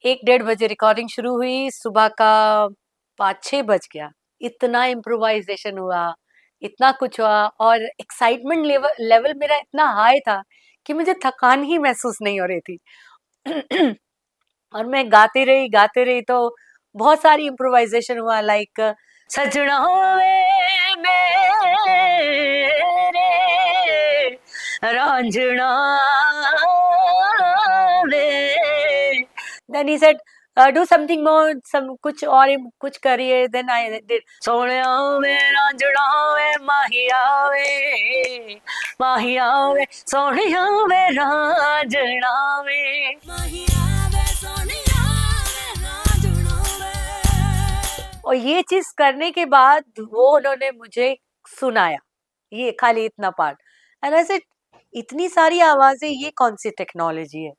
1 डेढ़ बजे रिकॉर्डिंग शुरू हुई, सुबह का 5-6 बज गया। इतना इम्प्रोवाइज़ेशन हुआ, इतना कुछ हुआ और एक्साइटमेंट लेवल मेरा इतना हाई था कि मुझे थकान ही महसूस नहीं हो रही थी। और मैं गाती रही तो बहुत सारी इम्प्रोवाइज़ेशन हुआ लाइक सजना वे मेरे रांझना वे then he said do something more some कुछ और कुछ करिए देन आई डिड सोनिया वे रांझना वे माहिया वे सोनिया वे रांझना वे और ये चीज करने के बाद वो उन्होंने मुझे सुनाया ये खाली इतना पार्ट एंड आई सेड इतनी सारी आवाजें ये कौन सी टेक्नोलॉजी है।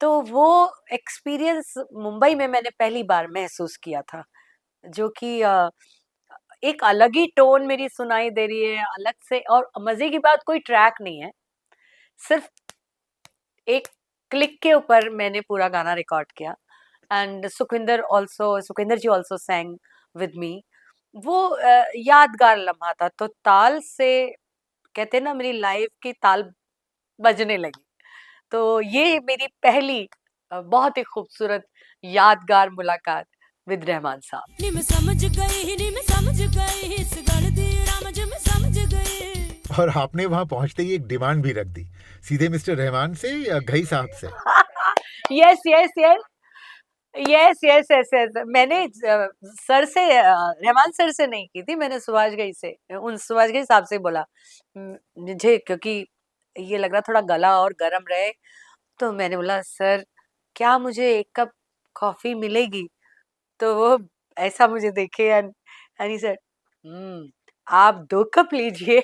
तो वो एक्सपीरियंस मुंबई में मैंने पहली बार महसूस किया था जो कि एक अलग ही टोन मेरी सुनाई दे रही है अलग से और मजे की बात कोई ट्रैक नहीं है सिर्फ एक क्लिक के ऊपर मैंने पूरा गाना रिकॉर्ड किया and Sukhwinder ji also sang with me वो यादगार लम्हा था तो ताल से कहते हैं ना मेरी लाइफ की ताल बजने लगी तो ये मेरी पहली बहुत ही खूबसूरत यादगार मुलाकात विद रहमान साहब। नी मैं समझ गई इस गल दी राम जी मैं समझ गई। और आपने वहां पहुंचते ही एक डिमांड भी रख दी, सीधे मिस्टर रहमान से या घई साहब से? Yes yes yes yes yes yes yes मैंने सर से रहमान सर से नहीं की थी मैंने सुभाष घई से उन सुभाष घई साहब से बोला मुझे क्योंकि ये लग रहा थोड़ा गला और गर्म रहे तो मैंने बोला सर क्या मुझे 1 कप कॉफी मिलेगी तो वो ऐसा मुझे देखे एंड ही सेड आप 2 कप लीजिए।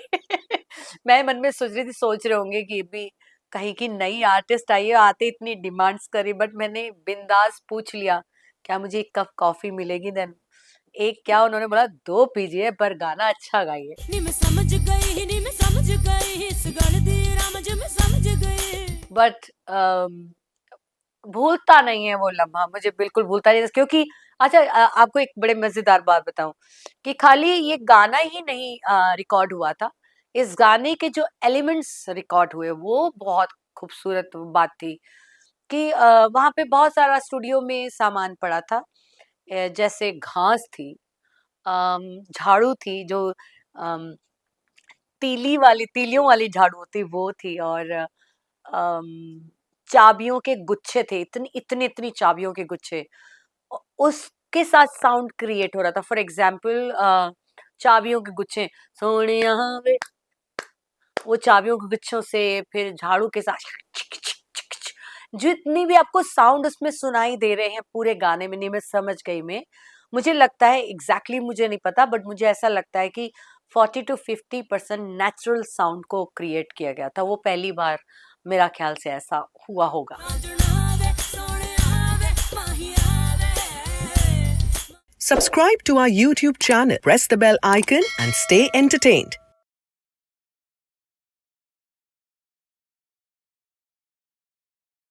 मैं मन में सोच रहे होंगे कि भी कहीं की नई आर्टिस्ट आई है आते इतनी डिमांड्स करी बट मैंने बिंदास पूछ लिया क्या मुझे 1 कप कॉफी मिलेगी देन एक क्या उन्होंने बोला 2 पीजिए पर गाना अच्छा गाइए। नी मैं समझ गई इस गल दी राम जी मैं समझ गई। बट भूलता नहीं है वो लम्हा मुझे बिल्कुल भूलता नहीं क्योंकि अच्छा आपको एक बड़े मजेदार बात बताऊं कि खाली ये गाना ही नहीं रिकॉर्ड हुआ था इस गाने के जो एलिमेंट्स रिकॉर्ड हुए वो बहुत खूबसूरत बात थी कि वहां पे बहुत सारा स्टूडियो में सामान पड़ा था जैसे घास थी झाड़ू थी जो अम, तीलियों वाली झाड़ू होती वो थी और चाबियों के गुच्छे थे इतनी चाबियों के गुच्छे उसके साथ साउंड क्रिएट हो रहा था फॉर एग्जाम्पल चाबियों के गुच्छे सोनिया वे वो चाबियों के गुच्छों से फिर झाड़ू के साथ जितनी भी आपको साउंड उसमें सुनाई दे रहे हैं पूरे गाने में नहीं मैं समझ गई मैं मुझे लगता है एग्जैक्टली मुझे नहीं पता बट मुझे ऐसा लगता है कि 40 to 50% नेचुरल साउंड को क्रिएट किया गया था वो पहली बार मेरा ख्याल से ऐसा हुआ होगा। Subscribe to our YouTube channel, press the bell icon and stay entertained.